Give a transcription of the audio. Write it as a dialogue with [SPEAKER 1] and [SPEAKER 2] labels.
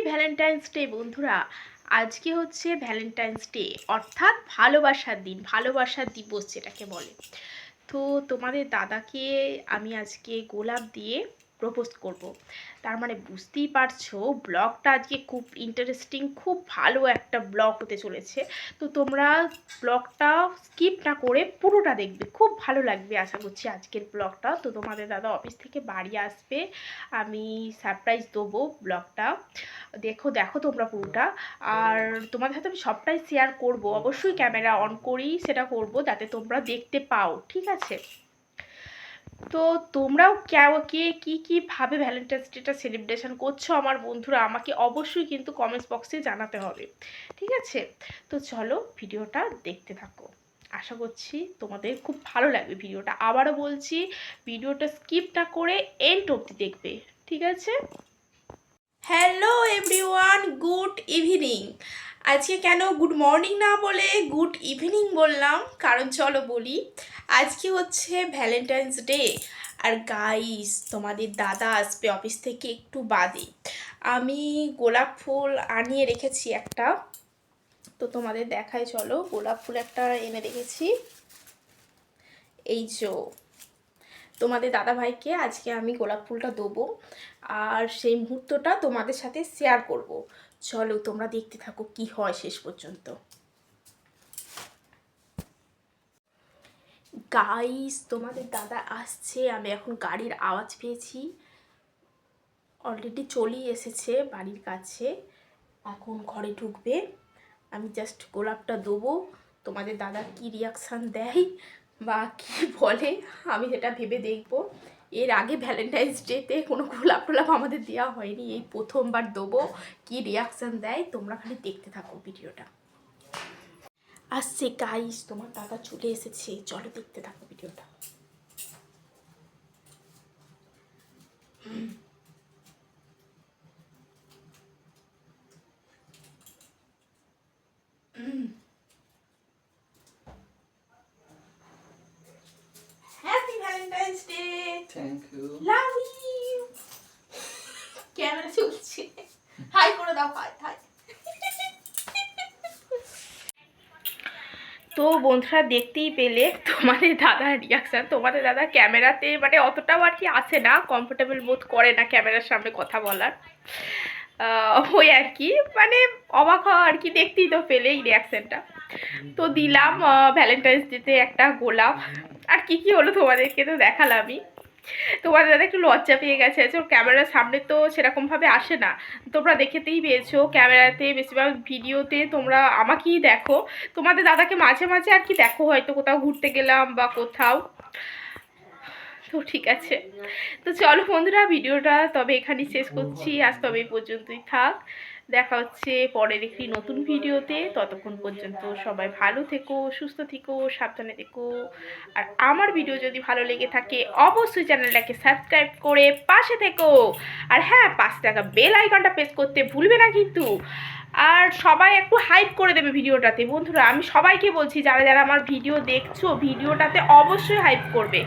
[SPEAKER 1] Valentine's day বন্ধুরা। আজকে হচ্ছে ভ্যালেন্টাইন্স ডে, অর্থাৎ ভালোবাসার দিন, ভালোবাসার দিবস যেটাকে বলে। তো তোমাদের দাদাকে আমি আজকে গোলাপ দিয়ে প্রপোজ করব। তার মানে বুঝতেই পারছো ব্লগটা আজকে খুব ইন্টারেস্টিং, খুব ভালো একটা ব্লগ হতে চলেছে। তো তোমরা ব্লগটা স্কিপ না করে পুরোটা দেখবে, খুব ভালো লাগবে আশা করছি আজকের ব্লগটা। তো তোমাদের দাদা অফিস থেকে বাড়ি আসবে, আমি সারপ্রাইজ দেবো। ব্লগটা দেখো দেখো তোমরা পুরোটা। আর তোমাদের সাথে আমি সবটাই শেয়ার করব, অবশ্যই ক্যামেরা অন করেই সেটা করব যাতে তোমরা দেখতে পাও, ঠিক আছে? তো তোমরাও কে কীভাবে ভ্যালেন্টাইন্স ডেটা সেলিব্রেশন করছো আমার বন্ধুরা, আমাকে অবশ্যই কিন্তু কমেন্টস বক্সে জানাতে হবে, ঠিক আছে? তো চলো ভিডিওটা দেখতে থাকো, আশা করছি তোমাদের খুব ভালো লাগবে ভিডিওটা। আবারও বলছি, ভিডিওটা স্কিপ না করে এন্ড অবধি দেখবে, ঠিক আছে? Hello everyone, good evening. আজকে কেন গুড মর্নিং না বলে গুড ইভিনিং বললাম, কারণ চলো বলি, আজকে হচ্ছে ভ্যালেন্টাইন্স ডে। আর গাইস, তোমাদের দাদা আসবে অফিস থেকে একটু বাদে। আমি গোলাপ ফুল আনিয়ে রেখেছি একটা, তো তোমাদের দেখায় চলো। গোলাপ ফুল একটা এনে রেখেছি, এই যে তোমাদের দাদাভাইকে আজকে আমি গোলাপ ফুলটা দেবো, আর সেই মুহূর্তটা তোমাদের সাথে শেয়ার করব। চলো তোমরা দেখতে থাকো কি হয় শেষ পর্যন্ত। গাইস, তোমাদের দাদা আসছে, আমি এখন গাড়ির আওয়াজ পেয়েছি, অলরেডি চলেই এসেছে বাড়ির কাছে, এখন ঘরে ঢুকবে। আমি জাস্ট গোলাপটা দেবো, তোমাদের দাদা কি রিয়াকশান দেয় বা কি বলে আমি সেটা ভেবে দেখবো। এর আগে ভ্যালেন্টাইন্স ডেতে কোনো গোলাপ টোলাপ আমাদের দেওয়া হয়নি, এই প্রথমবার দেবো। কি রিয়াকশান দেয় তোমরা খালি দেখতে থাকো ভিডিওটা। আসছে গাইস, তোমার দাদা চলে এসেছে, চলো দেখতে থাকো ভিডিওটা। Happy Valentine's day.
[SPEAKER 2] Thank you.
[SPEAKER 1] Love you. Camera চলছে, হাই করে দাও, হাই হাই। তো বন্ধুরা দেখতেই পেলে তোমাদের দাদার রিয়াকশান। তোমাদের দাদা ক্যামেরাতে মানে অতটাও আর কি আসে না, কমফোর্টেবল বোধ করে না ক্যামেরার সামনে কথা বলার, ওই আর কি, মানে অবাক হওয়া আর কি, দেখতেই তো পেলে এই রিয়াকশানটা। তো দিলাম ভ্যালেন্টাইন্স ডেতে একটা গোলাপ, আর কি কি হলো তোমাদেরকে তো দেখালামই। তোমাদের দাদা একটু লজ্জা পেয়ে গেছে, ওর ক্যামেরার সামনে তো সেরকমভাবে আসে না, তোমরা দেখেতেই পেয়েছো। ক্যামেরাতে বেশিরভাগ ভিডিওতে তোমরা আমাকেই দেখো, তোমাদের দাদাকে মাঝে মাঝে আর কি দেখো, হয়তো কোথাও ঘুরতে গেলাম বা কোথাও। তো ঠিক আছে, তো চলো বন্ধুরা ভিডিওটা তবে এখানেই শেষ করছি, আজ তবে এই পর্যন্তই থাক। দেখা হচ্ছে পরের একটি নতুন ভিডিওতে, ততক্ষণ পর্যন্ত সবাই ভালো থেকো, সুস্থ থেকো, সাবধানে থেকো। আর আমার ভিডিও যদি ভালো লেগে থাকে অবশ্যই চ্যানেলটাকে সাবস্ক্রাইব করে পাশে থেকো। আর হ্যাঁ, 5 টাকা বেল আইকনটা প্রেস করতে ভুলবে না কিন্তু। আর সবাই একটু হাইপ করে দেবে ভিডিওটাতে বন্ধুরা, আমি সবাইকে বলছি যারা যারা আমার ভিডিও দেখছো, ভিডিওটাতে অবশ্যই হাইপ করবে।